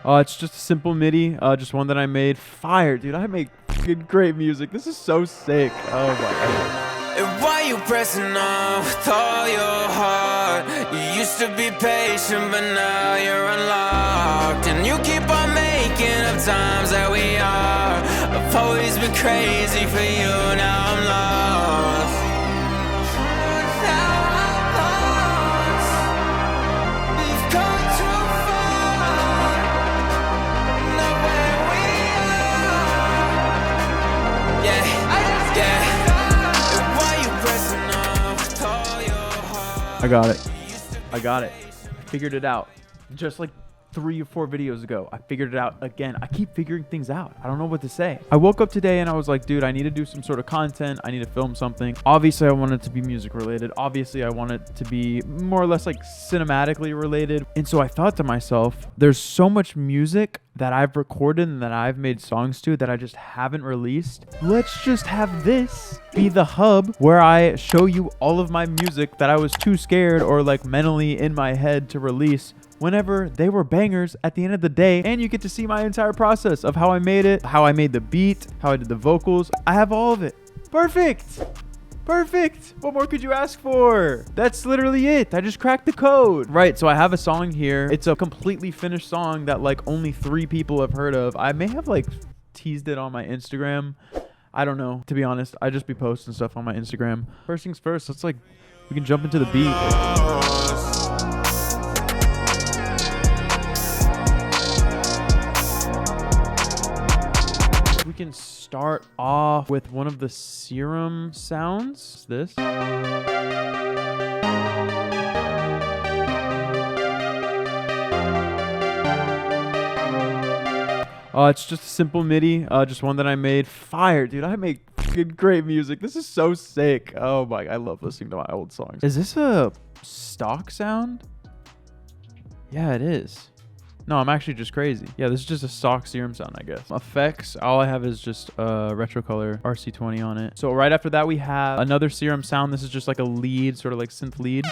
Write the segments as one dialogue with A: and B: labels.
A: It's just a simple MIDI, just one that I made. Fire, dude. I make fucking great music. This is so sick. Oh my god.
B: And why you pressing on with all your heart? You used to be patient, but now you're unlocked. And you keep on making up times that we are. I've always been crazy for you, now I'm lost. Now I'm lost. We've come too far. Not where we are. Yeah, yeah.
A: I got it. I got it. I figured it out. Just like 3 or 4 videos ago, I figured it out again. I keep figuring things out. I don't know what to say. I woke up today and I was like, dude, I need to do some sort of content. I need to film something. Obviously, I want it to be music related. Obviously, I want it to be more or less like cinematically related. And so I thought to myself, there's so much music that I've recorded and that I've made songs to that I just haven't released. Let's just have this be the hub where I show you all of my music that I was too scared or like mentally in my head to release whenever they were bangers at the end of the day. And you get to see my entire process of how I made it, how I made the beat, how I did the vocals. I have all of it. Perfect. Perfect. What more could you ask for? That's literally it. I just cracked the code. Right, so I have a song here. It's a completely finished song that like only 3 people have heard of. I may have like teased it on my Instagram. I don't know. To be honest, I just be posting stuff on my Instagram. First things first, we can jump into the beat. We can start off with one of the Serum sounds. This. It's just a simple MIDI, just one that I made. Fire, dude. I make fucking great music. This is so sick. Oh my, I love listening to my old songs. Is this a stock sound? Yeah, it is. No, I'm actually just crazy. Yeah, this is just a stock Serum sound, I guess. Effects, all I have is just retro color RC20 on it. So right after that, we have another Serum sound. This is just like a lead, sort of like synth lead.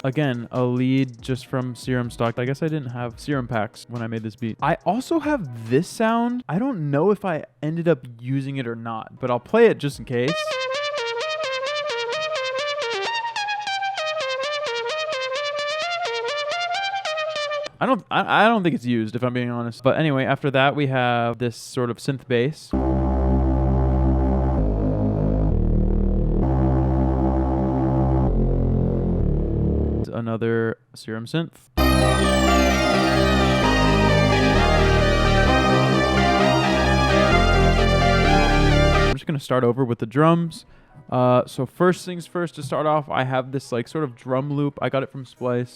A: Again, a lead just from Serum stock. I guess I didn't have Serum packs when I made this beat. I also have this sound. I don't know if I ended up using it or not, but I'll play it just in case. I don't think it's used, if I'm being honest. But anyway, after that, we have this sort of synth bass. Another Serum synth. I'm just gonna start over with the drums. So first things first, to start off, I have this like sort of drum loop. I got it from Splice.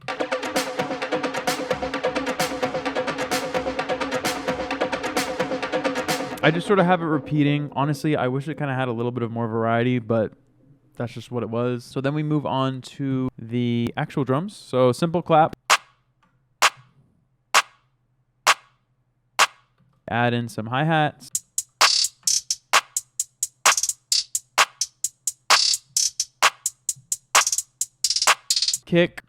A: I just sort of have it repeating. Honestly, I wish it kind of had a little bit of more variety, but that's just what it was. So then we move on to the actual drums. So simple clap. Add in some hi-hats. Kick.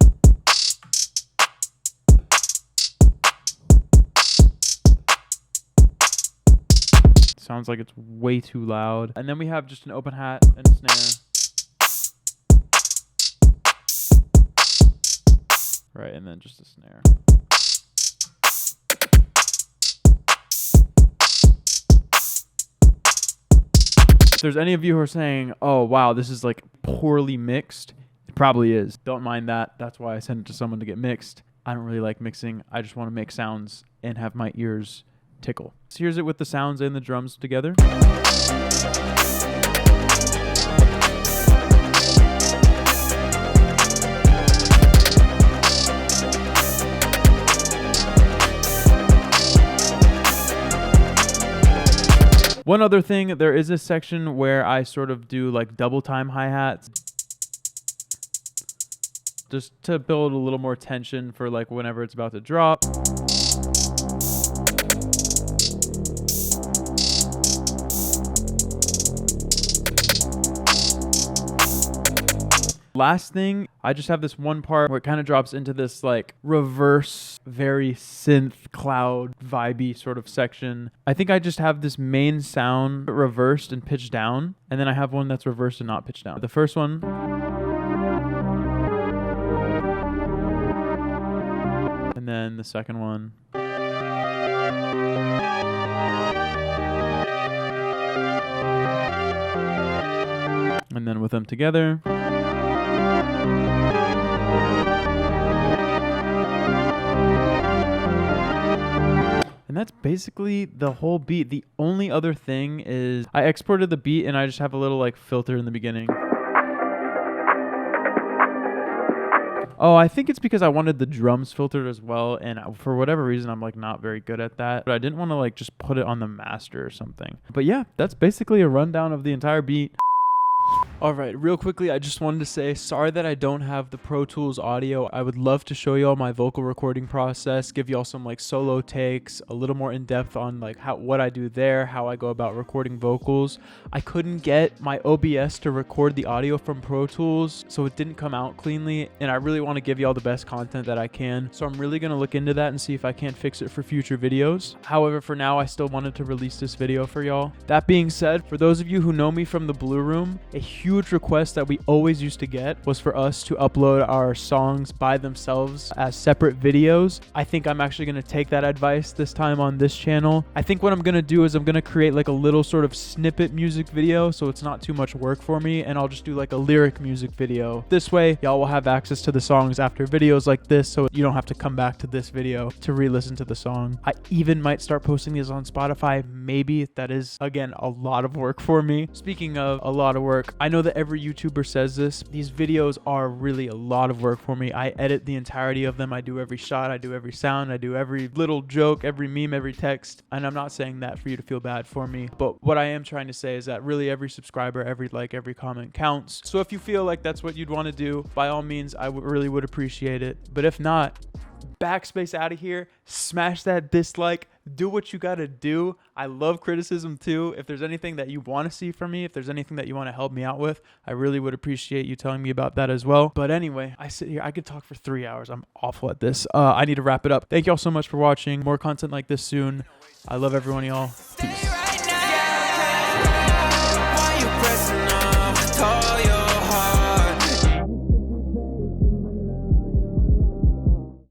A: Sounds like it's way too loud. And then we have just an open hat and a snare. Right, and then just a snare. If there's any of you who are saying, oh, wow, this is like poorly mixed, it probably is. Don't mind that. That's why I send it to someone to get mixed. I don't really like mixing. I just want to make sounds and have my ears tickle. So here's it with the sounds and the drums together. One other thing, there is a section where I sort of do like double time hi-hats, just to build a little more tension for like whenever it's about to drop. Last thing, I just have this one part where it kind of drops into this like reverse, very synth cloud vibey sort of section. I think I just have this main sound reversed and pitched down, and then I have one that's reversed and not pitched down. The first one, and then the second one. And then with them together. And that's basically the whole beat. The only other thing is I exported the beat and I just have a little like filter in the beginning. Oh, I think it's because I wanted the drums filtered as well, and for whatever reason I'm like not very good at that. But I didn't want to like just put it on the master or something. But yeah, that's basically a rundown of the entire beat. All right, real quickly, I just wanted to say sorry that I don't have the Pro Tools audio. I would love to show y'all my vocal recording process, give y'all some like solo takes, a little more in depth on like what I do there, how I go about recording vocals. I couldn't get my OBS to record the audio from Pro Tools, so it didn't come out cleanly, and I really want to give y'all the best content that I can. So I'm really going to look into that and see if I can't fix it for future videos. However, for now, I still wanted to release this video for y'all. That being said, for those of you who know me from the Blue Room, a huge request that we always used to get was for us to upload our songs by themselves as separate videos. I think I'm actually going to take that advice this time on this channel. I think what I'm going to do is I'm going to create like a little sort of snippet music video so it's not too much work for me, and I'll just do like a lyric music video. This way, y'all will have access to the songs after videos like this, so you don't have to come back to this video to re-listen to the song. I even might start posting these on Spotify, maybe. That is, again, a lot of work for me. Speaking of a lot of work, I know that every YouTuber says this. These videos are really a lot of work for me. I edit the entirety of them. I do every shot. I do every sound. I do every little joke, every meme, every text. And I'm not saying that for you to feel bad for me. But what I am trying to say is that really every subscriber, every like, every comment counts. So if you feel like that's what you'd want to do, by all means, I really would appreciate it. But if not, backspace out of here, smash that dislike, do what you gotta do. I love criticism too. If there's anything that you want to see from me, if there's anything that you want to help me out with, I really would appreciate you telling me about that as well. But anyway, I sit here, I could talk for 3 hours. I'm awful at this. I need to wrap it up. Thank y'all so much for watching. More content like this soon. I love everyone, y'all. Peace.